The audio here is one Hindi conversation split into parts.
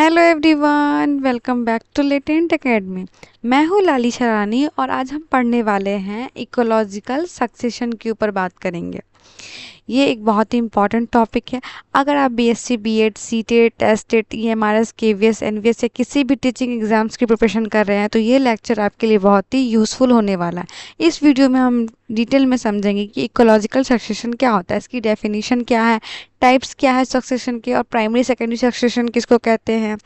Hello everyone, welcome back to Latent academy. मैं हूँ लाली शरानी और आज हम पढ़ने वाले हैं इकोलॉजिकल सक्सेशन के ऊपर बात करेंगे। ये एक बहुत ही इम्पॉर्टेंट टॉपिक है। अगर आप BSc, BEd, CTET, STET, EMRS, KVS, NVS या किसी भी टीचिंग एग्जाम्स की प्रिपरेशन कर रहे हैं तो ये लेक्चर आपके लिए बहुत ही यूज़फुल होने वाला है। इस वीडियो में हम डिटेल में समझेंगे कि इकोलॉजिकल सक्सेशन क्या होता है, इसकी डेफिनेशन क्या है, टाइप्स क्या है सक्सेशन के, और प्राइमरी सेकेंडरी सक्सेशन किसको कहते हैं,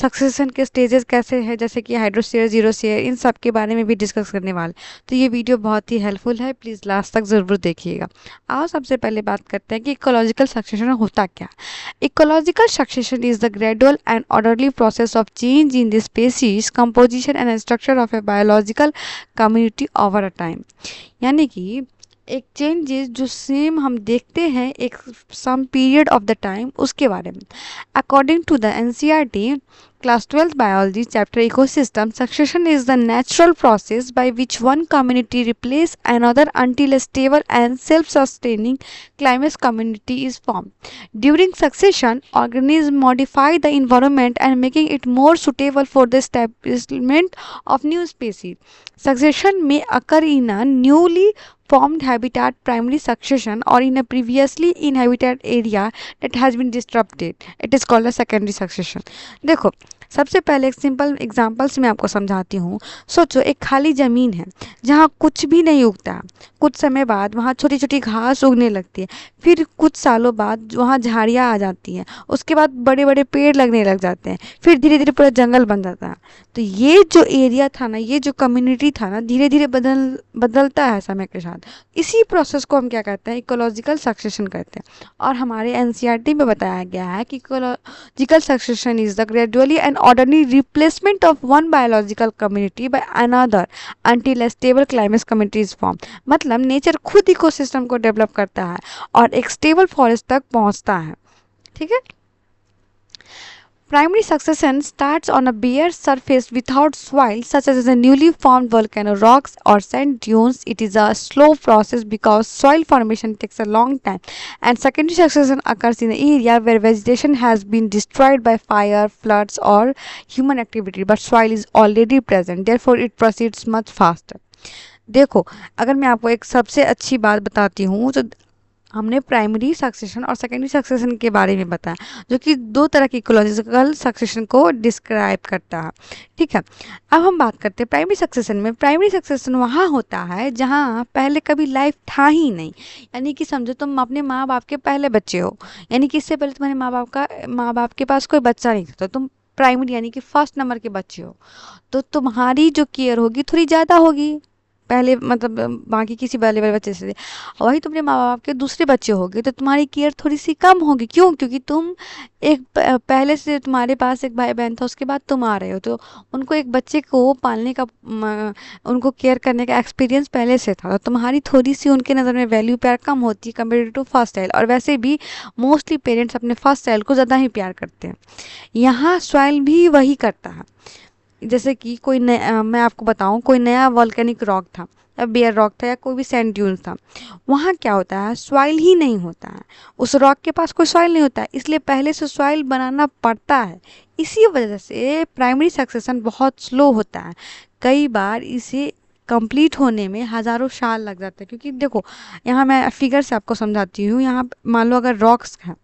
सक्सेशन के स्टेजेस कैसे हैं जैसे कि हाइड्रोस्फीयर, जीरोस्फीयर, इन सब के बारे में भी डिस्कस करने वाले। तो ये वीडियो बहुत ही हेल्पफुल है, प्लीज़ लास्ट तक ज़रूर देखिएगा। आओ सबसे पहले बात करते हैं कि इकोलॉजिकल सक्सेशन होता क्या है। Ecological succession is the gradual and orderly process of change in the species composition and structure of a biological community over a time. यानी कि एक चेंजेस जो सेम हम देखते हैं एक some period of the time, उसके बारे में। According to the NCERT Class 12th Biology Chapter Ecosystem, succession is the natural process by which one community replaces another until a stable and self-sustaining climax community is formed. During succession, organisms modify the environment and making it more suitable for the establishment of new species. Succession may occur in a newly formed habitat, primary succession, or in a previously inhabited area that has been disrupted. It is called a secondary succession. देखो, सबसे पहले एक सिंपल एग्जांपल्स मैं आपको समझाती हूँ। सोचो, एक खाली ज़मीन है जहाँ कुछ भी नहीं उगता। कुछ समय बाद वहाँ छोटी छोटी घास उगने लगती है, फिर कुछ सालों बाद वहाँ झाड़ियाँ आ जाती हैं, उसके बाद बड़े बड़े पेड़ लगने लग जाते हैं, फिर धीरे धीरे पूरा जंगल बन जाता है। तो ये जो एरिया था ना, ये जो कम्युनिटी था ना, धीरे धीरे बदलता है समय के साथ। इसी प्रोसेस को हम क्या कहते हैं, इकोलॉजिकल सक्सेशन कहते हैं। और हमारे एनसीईआरटी में बताया गया है कि ecological succession is the gradually and orderly replacement of one biological community by another until a stable climate community is formed। मतलब नेचर खुद इकोसिस्टम को डेवलप करता है और एक स्टेबल फॉरेस्ट तक पहुंचता है। ठीक है। Primary succession starts on a bare surface without soil, such as a newly formed volcano, rocks, or sand dunes. It is a slow process because soil formation takes a long time, and secondary succession occurs in an area where vegetation has been destroyed by fire, floods, or human activity, but soil is already present. Therefore, it proceeds much faster. देखो, अगर मैं आपको एक सबसे अच्छी बात बताती हूँ तो हमने प्राइमरी सक्सेशन और सेकेंडरी सक्सेशन के बारे में बताया, जो कि दो तरह की इकोलॉजिकल सक्सेशन को डिस्क्राइब करता है। ठीक है। अब हम बात करते हैं प्राइमरी सक्सेशन में। प्राइमरी सक्सेशन वहाँ होता है जहाँ पहले कभी लाइफ था ही नहीं। यानी कि समझो तुम अपने माँ बाप के पहले बच्चे हो, यानी कि इससे पहले तुम्हारे माँ बाप के पास कोई बच्चा नहीं था, तो तुम प्राइमरी यानी कि फर्स्ट नंबर के बच्चे हो। तो तुम्हारी जो केयर होगी थोड़ी ज़्यादा होगी पहले, मतलब बाकी किसी पहले वाले बच्चे से। वही तुमने माँ बाप के दूसरे बच्चे होंगे तो तुम्हारी केयर थोड़ी सी कम होगी। क्यों? क्योंकि तुम एक पहले से तुम्हारे पास एक भाई बहन था, उसके बाद तुम आ रहे हो, तो उनको एक बच्चे को पालने का उनको केयर करने का एक्सपीरियंस पहले से था। तो तुम्हारी थोड़ी सी उनके नज़र में वैल्यू प्यार कम होती है कंपेयर टू फर्स्ट चाइल्ड। और वैसे भी मोस्टली पेरेंट्स अपने फर्स्ट चाइल्ड को ज़्यादा ही प्यार करते हैं। यहाँ सॉइल भी वही करता है। जैसे कि कोई नया, मैं आपको बताऊं, कोई नया वॉल्केनिक रॉक था या बेयर रॉक था या कोई भी सैंड ड्यून्स था, वहाँ क्या होता है, सॉइल ही नहीं होता है। उस रॉक के पास कोई सॉइल नहीं होता है, इसलिए पहले से सॉइल बनाना पड़ता है। इसी वजह से प्राइमरी सक्सेशन बहुत स्लो होता है। कई बार इसे कंप्लीट होने में हज़ारों साल लग जाते हैं। क्योंकि देखो, यहाँ मैं फिगर से आपको समझाती हूँ। यहाँ मान लो अगर रॉक्स हैं,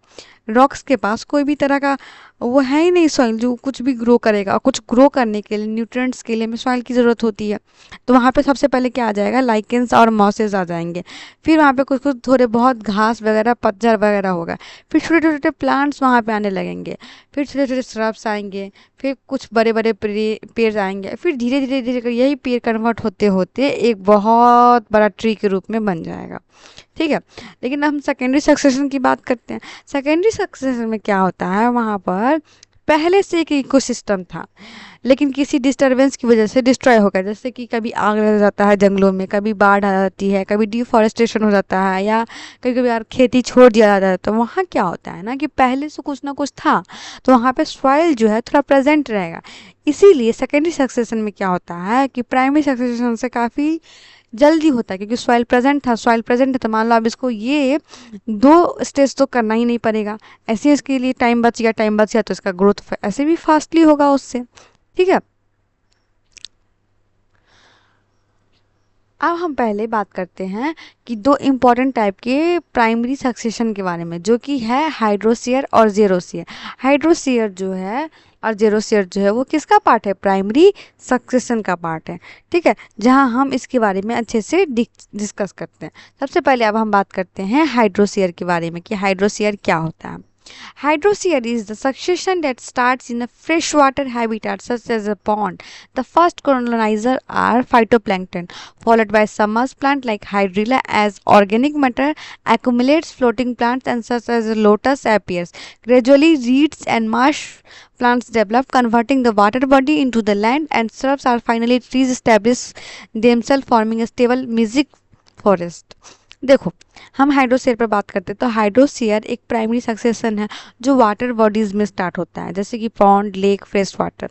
रॉक्स के पास कोई भी तरह का वो है ही नहीं सॉइल जो कुछ भी ग्रो करेगा, और कुछ ग्रो करने के लिए, न्यूट्रिएंट्स के लिए हमें सॉइल की ज़रूरत होती है। तो वहाँ पे सबसे पहले क्या आ जाएगा, लाइकेंस और मॉसेस आ जाएंगे। फिर वहाँ पे कुछ कुछ थोड़े बहुत घास वगैरह, पतझड़ वगैरह होगा। फिर छोटे छोटे प्लांट्स वहाँ पे आने लगेंगे। फिर छोटे छोटे श्रब्स आएंगे। फिर कुछ बड़े बड़े पेड़ आएंगे। फिर धीरे धीरे धीरे कर यही पेड़ कन्वर्ट होते होते एक बहुत बड़ा ट्री के रूप में बन जाएगा। ठीक है। लेकिन हम सेकेंडरी सक्सेशन की बात करते हैं। सेकेंडरी सक्सेशन में क्या होता है, वहाँ पर पहले से एक इकोसिस्टम था, लेकिन किसी डिस्टरबेंस की वजह से डिस्ट्रॉय हो गया। जैसे कि कभी आग लग जाता है जंगलों में, कभी बाढ़ आ जाती है, कभी डिफॉरेस्टेशन हो जाता है, या कभी कभी यार खेती छोड़ दिया जाता है। तो वहाँ क्या होता है ना कि पहले से कुछ ना कुछ था, तो वहाँ पे सॉइल जो है थोड़ा प्रेजेंट रहेगा। इसीलिए सेकेंडरी सक्सेशन में क्या होता है कि प्राइमरी सक्सेशन से काफ़ी जल्दी होता है क्योंकि सॉइल प्रेजेंट था, सॉइल प्रेजेंट है तो मान लो अब इसको ये 2 स्टेज तो करना ही नहीं पड़ेगा, ऐसे इसके लिए टाइम बच गया तो इसका ग्रोथ ऐसे भी फास्टली होगा उससे। ठीक है, अब हम पहले बात करते हैं कि 2 इम्पॉर्टेंट टाइप के प्राइमरी सक्सेशन के बारे में, जो कि है हाइड्रोसीयर और जेरोसीयर। हाइड्रोसीयर जो है और जेरोसीयर जो है वो किसका पार्ट है, प्राइमरी सक्सेशन का पार्ट है। ठीक है, जहां हम इसके बारे में अच्छे से डिस्कस करते हैं। सबसे पहले अब हम बात करते हैं हाइड्रोसीयर के बारे में कि हाइड्रोसीयर क्या होता है। Hydrosphere is the succession that starts in a freshwater habitat such as a pond. The first colonizer are phytoplankton, followed by submerged plant like hydrilla as organic matter accumulates floating plants and such as lotus appears. Gradually, reeds and marsh plants develop, converting the water body into the land, and shrubs are finally trees establish themselves, forming a stable music forest. देखो, हम हाइड्रोसीयर पर बात करते हैं तो हाइड्रोसीयर एक प्राइमरी सक्सेशन है जो वाटर बॉडीज में स्टार्ट होता है, जैसे कि पॉन्ड, लेक, फ्रेश वाटर।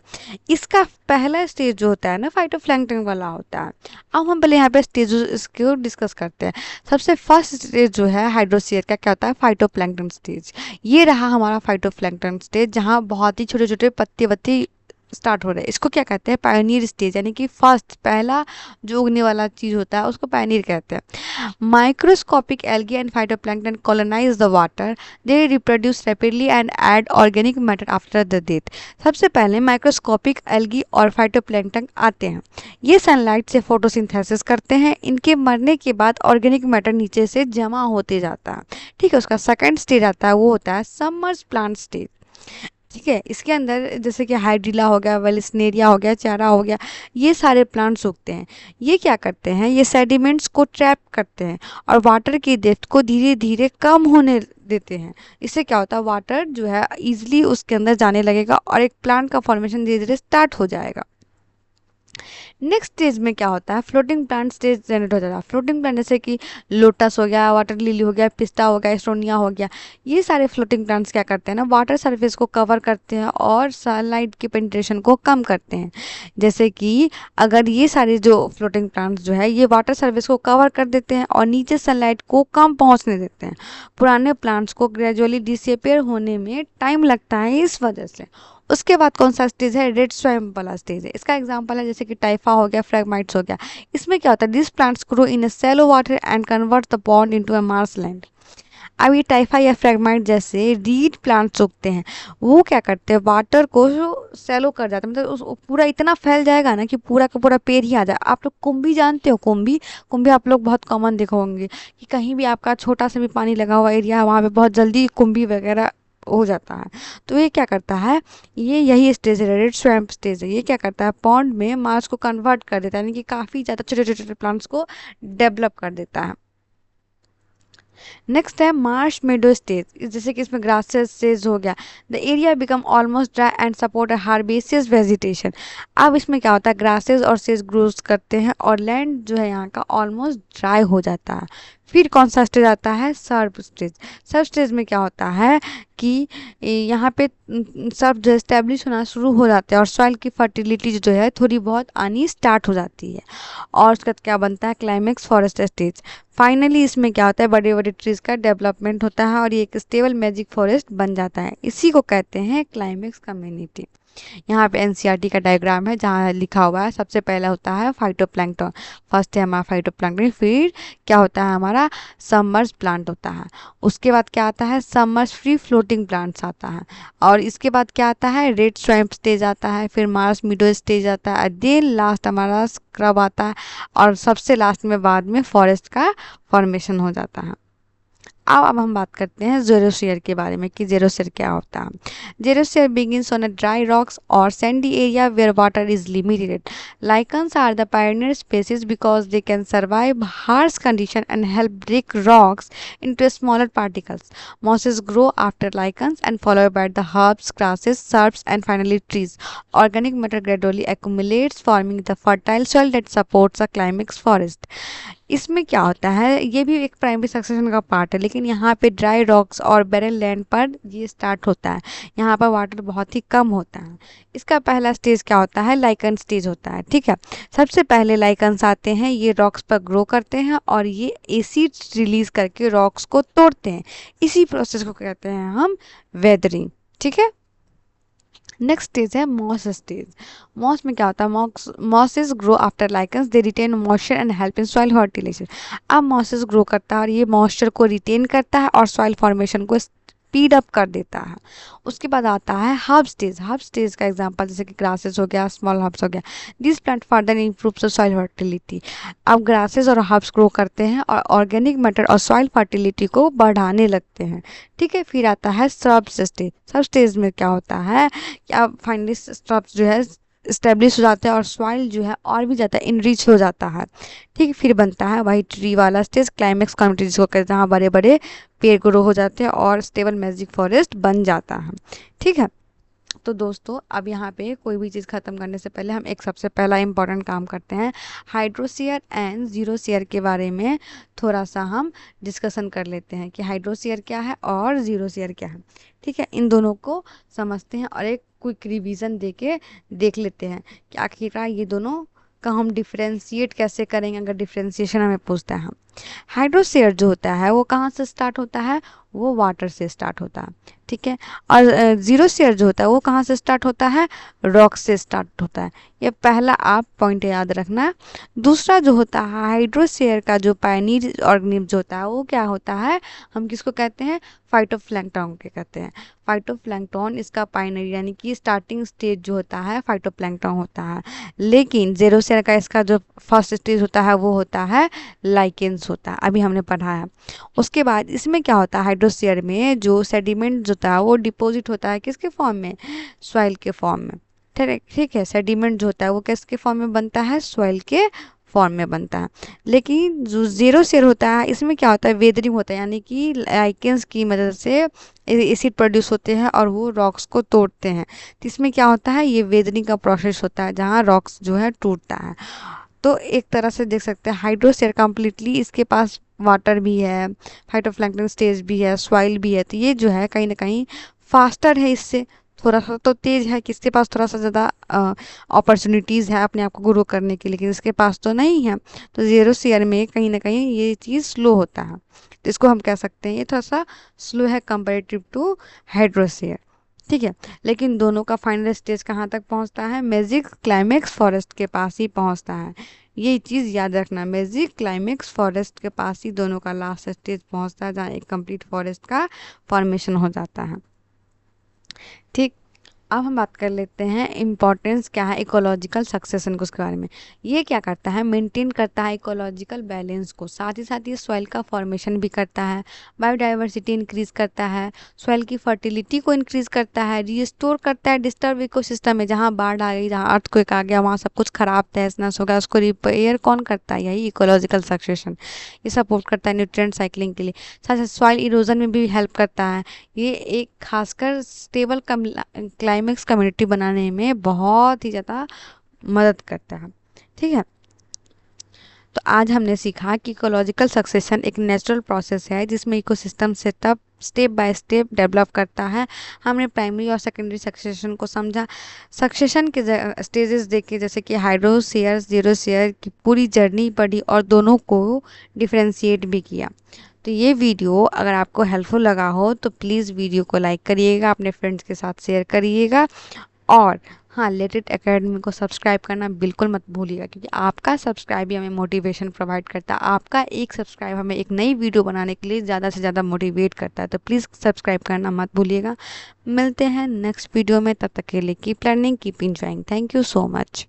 इसका पहला स्टेज जो होता है ना फाइटोप्लैंक्टन वाला होता है। अब हम पहले यहाँ पे स्टेज इसको डिस्कस करते हैं। सबसे फर्स्ट स्टेज जो है हाइड्रोसीयर का क्या होता है, फाइटोप्लैंक्टन स्टेज। ये रहा हमारा फाइटोप्लैंक्टन स्टेज, जहाँ बहुत ही छोटे छोटे पत्ते वत्ते स्टार्ट हो रहा है। इसको क्या कहते हैं, पायनियर स्टेज, यानी कि फर्स्ट पहला जो उगने वाला चीज होता है उसको पायनियर कहते हैं। Microscopic algae and phytoplankton colonise the water, they reproduce rapidly and add organic matter after the death. सबसे पहले माइक्रोस्कोपिक एल्गी और फाइटोप्लैंक्टन आते हैं, ये सनलाइट से फोटोसिंथेसिस करते हैं, इनके मरने के बाद ऑर्गेनिक मैटर नीचे से जमा होते जाता है। ठीक है, उसका सेकंड स्टेज आता है, वो होता है सबमर्ज प्लांट स्टेज। ठीक है, इसके अंदर जैसे कि हाइड्रिला हो गया, वेलिस्नेरिया हो गया, चारा हो गया, ये सारे प्लांट्स उगते हैं। ये क्या करते हैं, ये सेडिमेंट्स को ट्रैप करते हैं और वाटर की डेप्थ को धीरे धीरे कम होने देते हैं। इससे क्या होता है, वाटर जो है इजीली उसके अंदर जाने लगेगा और एक प्लांट का फॉर्मेशन धीरे धीरे स्टार्ट हो जाएगा। नेक्स्ट स्टेज में क्या होता है, फ्लोटिंग प्लांट स्टेज जनरेट हो जाता है। फ्लोटिंग प्लांट जैसे कि लोटस हो गया, वाटर लिली हो गया, पिस्ता हो गया, एस्टोनिया हो गया, ये सारे फ्लोटिंग प्लांट्स क्या करते हैं ना, वाटर सरफेस को कवर करते हैं और सनलाइट की पेनिट्रेशन को कम करते हैं। जैसे कि अगर ये सारे जो फ्लोटिंग प्लांट्स जो है ये वाटर सरफेस को कवर कर देते हैं और नीचे सनलाइट को कम पहुंचने देते हैं। पुराने प्लांट्स को ग्रेजुअली डिसअपियर होने में टाइम लगता है इस वजह से। उसके बाद कौन सा स्टेज है, रेड स्वैम्प वाला स्टेज है। इसका एग्जांपल है जैसे कि टाइफा हो गया, फ्रैगमाइट्स हो गया। इसमें क्या होता है, this plants grow in a shallow water and convert the pond into a marshland. अब ये टाइफा या फ्रैगमाइट जैसे रीड प्लांट्स उगते हैं, वो क्या करते हैं, वाटर को सैलो कर जाते हैं, मतलब उस पूरा इतना फैल जाएगा ना कि पूरा का पूरा पेड़ ही आ जाए। आप लोग कुंभी जानते हो, कुंभी कुंभी आप लोग बहुत कॉमन देखो होंगे कि कहीं भी आपका छोटा सा भी पानी लगा हुआ एरिया है वहाँ पे बहुत जल्दी कुंभी वगैरह हो जाता है। तो ये क्या करता है, ये यही स्टेज है, रेड स्वैम्प स्टेज है। ये क्या करता है, पॉन्ड में मार्स को कन्वर्ट कर देता है, यानी कि काफ़ी ज़्यादा छोटे छोटे प्लांट्स को डेवलप कर देता है। नेक्स्ट है मार्श मेडो स्टेज, जैसे कि इसमें ग्रासेस स्टेज हो गया। The area become almost dry and support a herbaceous vegetation. अब इसमें क्या होता है, ग्रासेस और सेज ग्रोज करते हैं और लैंड जो है यहाँ का ऑलमोस्ट ड्राई हो जाता है। फिर कौन सा स्टेज आता है, सर्ब स्टेज। सर्ब स्टेज में क्या होता है कि यहाँ पे सर्ब जो एस्टेब्लिश होना शुरू हो जाते हैं और सॉइल की फर्टिलिटी जो है थोड़ी बहुत आनी स्टार्ट हो जाती है। और उसके बाद क्या बनता है, क्लाइमेक्स फॉरेस्ट स्टेज। फाइनली इसमें क्या होता है, बड़े बड़े ट्रीज का डेवलपमेंट होता है और ये एक स्टेबल मैजिक फॉरेस्ट बन जाता है। इसी को कहते हैं क्लाइमेक्स कम्युनिटी। यहाँ पे एनसीईआरटी का डायग्राम है जहाँ लिखा हुआ है, सबसे पहला होता है फाइटोप्लैंक्टन, फर्स्ट है हमारा फाइटोप्लैंक्टन, फिर क्या होता है हमारा सबमर्ज प्लांट होता है, उसके बाद क्या आता है सबमर्ज फ्री फ्लोटिंग प्लांट्स आता है, और इसके बाद क्या आता है रेड स्वैम्प स्टेज आता है, फिर मार्स मीडो स्टेज आता है, देन लास्ट हमारा स्क्रब आता है और सबसे लास्ट में बाद में फॉरेस्ट का फॉर्मेशन हो जाता है। अब हम बात करते हैं जेरोसियर के बारे में कि जेरोसियर क्या होता है। जेरोसियर begins on a dry rocks or sandy area where water is limited. Lichens are the pioneer species because they can survive harsh conditions and help break rocks into smaller particles. Mosses grow after lichens and followed by the herbs, grasses, shrubs, and finally trees. Organic matter gradually accumulates, forming the fertile soil that supports a climax forest. इसमें क्या होता है, ये भी एक प्राइमरी सक्सेशन का पार्ट है, लेकिन यहाँ पे ड्राई रॉक्स और बैरल लैंड पर ये स्टार्ट होता है। यहाँ पर वाटर बहुत ही कम होता है। इसका पहला स्टेज क्या होता है, लाइकन स्टेज होता है। ठीक है, सबसे पहले लाइकन्स आते हैं, ये रॉक्स पर ग्रो करते हैं और ये एसिड रिलीज करके रॉक्स को तोड़ते हैं। इसी प्रोसेस को कहते हैं हम वेदरिंग। ठीक है, नेक्स्ट स्टेज है मॉस स्टेज। मॉस में क्या होता है, mosses grow after lichens, they retain moisture and help in soil fertilisation. अब मॉसेस ग्रो करता है और ये मॉइस्चर को रिटेन करता है और सॉइल फॉर्मेशन को स्पीड अप कर देता है। उसके बाद आता है हर्ब स्टेज। हर्ब स्टेज का एग्जांपल जैसे कि ग्रासेस हो गया, स्मॉल हर्ब्स हो गया। This plant further improves the soil fertility. अब ग्रासेस और हर्ब्स ग्रो करते हैं और ऑर्गेनिक मैटर और सॉइल फर्टिलिटी को बढ़ाने लगते हैं। ठीक है, फिर आता है सब स्टेज। सब स्टेज में क्या होता है कि अब फाइनली स्ट्रब्स जो है स्टेब्लिश हो जाता है और सॉइल जो है और भी ज़्यादा इनरिच हो जाता है। ठीक है, फिर बनता है वही ट्री वाला स्टेज, क्लाइमेक्स कम्युनिटी जिसको कहते हैं, जहाँ बड़े बड़े पेड़ ग्रो हो जाते हैं और स्टेबल मैजिक फॉरेस्ट बन जाता है। ठीक है, तो दोस्तों अब यहाँ पे कोई भी चीज़ ख़त्म करने से पहले हम एक सबसे पहला इम्पॉर्टेंट काम करते हैं, हाइड्रोसीयर एंड जीरोसीयर के बारे में थोड़ा सा हम डिस्कशन कर लेते हैं कि हाइड्रोसीयर क्या है और जीरोसीयर क्या है। ठीक है, इन दोनों को समझते हैं और एक क्विक रिवीजन देके देख लेते हैं कि आखिरकार ये दोनों का हम डिफ्रेंशिएट कैसे करेंगे, अगर डिफ्रेंशिएशन हमें पूछता है। हाइड्रोसीयर जो होता है वो कहाँ से स्टार्ट होता है, वो वाटर से स्टार्ट होता है। ठीक है, और जीरोसीयर जो होता है वो कहाँ से स्टार्ट होता है, रॉक से स्टार्ट होता है। ये पहला आप पॉइंट याद रखना। दूसरा जो होता है हाइड्रोसीयर का जो पायनियर ऑर्गेनिज्म जो होता है वो क्या होता है, हम किसको कहते हैं, फाइटोप्लैंक्टन के कहते हैं। फाइटोप्लैंक्टन इसका पायनियर यानी कि स्टार्टिंग स्टेज जो होता है फाइटोप्लैंक्टन होता है। लेकिन जीरोसीयर का इसका जो फर्स्ट स्टेज होता है वो होता है लाइकेंस होता है, अभी हमने पढ़ा है। उसके बाद इसमें क्या होता है, हाइड्रोसीयर में जो सेडिमेंट होता है वो डिपॉजिट होता है किसके फॉर्म में, सॉइल के फॉर्म में। ठीक है, सेडिमेंट जो होता है वो किसके फॉर्म में बनता है, सॉइल के फॉर्म में बनता है। लेकिन जो जीरोसीयर होता है इसमें क्या होता है, वेदरिंग होता है, यानी कि लाइकेंस की मदद से एसिड प्रोड्यूस होते हैं और वो रॉक्स को तोड़ते हैं। तो इसमें क्या होता है, ये वेदरिंग का प्रोसेस होता है जहाँ रॉक्स जो है टूटता है। तो एक तरह से देख सकते हैं हाइड्रोसीयर कम्प्लीटली इसके पास वाटर भी है, फाइटोप्लैंक्टन स्टेज भी है, सॉइल भी है। तो ये जो है कहीं ना कहीं फास्टर है, इससे थोड़ा सा तो तेज है कि इसके पास थोड़ा सा ज़्यादा अपॉर्चुनिटीज़ है अपने आप को ग्रो करने की, लेकिन इसके पास तो नहीं है। तो जीरोसीयर में कहीं ना कहीं ये चीज़ स्लो होता है, तो इसको हम कह सकते हैं ये थोड़ा सा स्लो है कंपेरेटिव टू हाइड्रोसीयर। ठीक है, लेकिन दोनों का फाइनल स्टेज कहाँ तक पहुँचता है, मैजिक क्लाइमेक्स फॉरेस्ट के पास ही पहुँचता है। ये चीज़ याद रखना, मैजिक क्लाइमेक्स फॉरेस्ट के पास ही दोनों का लास्ट स्टेज पहुँचता है, जहाँ एक कंप्लीट फॉरेस्ट का फॉर्मेशन हो जाता है। ठीक, अब हम बात कर लेते हैं इम्पोर्टेंस क्या है इकोलॉजिकल सक्सेशन को, उसके बारे में। ये क्या करता है, मेंटेन करता है इकोलॉजिकल बैलेंस को, साथ ही ये सॉइल का फॉर्मेशन भी करता है, बायोडाइवर्सिटी इंक्रीज करता है, सॉइल की फर्टिलिटी को इंक्रीज करता है, रिस्टोर करता है डिस्टर्ब इकोसिस्टम में, जहाँ बाढ़ आ गई, जहाँ अर्थक्वेक आ गया, वहाँ सब कुछ खराब तहस नहस हो गया, उसको रिपेयर कौन करता है, यही इकोलॉजिकल सक्सेशन। ये सपोर्ट करता है न्यूट्रिएंट साइक्लिंग के लिए, साथ साथ सॉइल इरोजन में भी हेल्प करता है। ये एक खासकर स्टेबल क्लाइमेक्स कम्युनिटी बनाने में बहुत ही ज़्यादा मदद करता है। ठीक है, तो आज हमने सीखा कि इकोलॉजिकल सक्सेशन एक नेचुरल प्रोसेस है जिसमें ecosystem setup step by step develop करता है। हमने प्राइमरी और सेकेंडरी सक्सेशन को समझा, सक्सेशन के स्टेजेस देखे जैसे कि हाइड्रोसीयर जीरोसीयर की पूरी जर्नी पढ़ी और दोनों को डिफ्रेंशिएट भी किया। तो ये वीडियो अगर आपको हेल्पफुल लगा हो तो प्लीज़ वीडियो को लाइक करिएगा, अपने फ्रेंड्स के साथ शेयर करिएगा और हाँ, लेटेट एकेडमी को सब्सक्राइब करना बिल्कुल मत भूलिएगा, क्योंकि आपका सब्सक्राइब ही हमें मोटिवेशन प्रोवाइड करता है। आपका एक सब्सक्राइब हमें एक नई वीडियो बनाने के लिए ज़्यादा से ज़्यादा मोटिवेट करता है। तो प्लीज़ सब्सक्राइब करना मत भूलिएगा। मिलते हैं नेक्स्ट वीडियो में, तब तक के लिए keep learning keep enjoying. Thank you so much.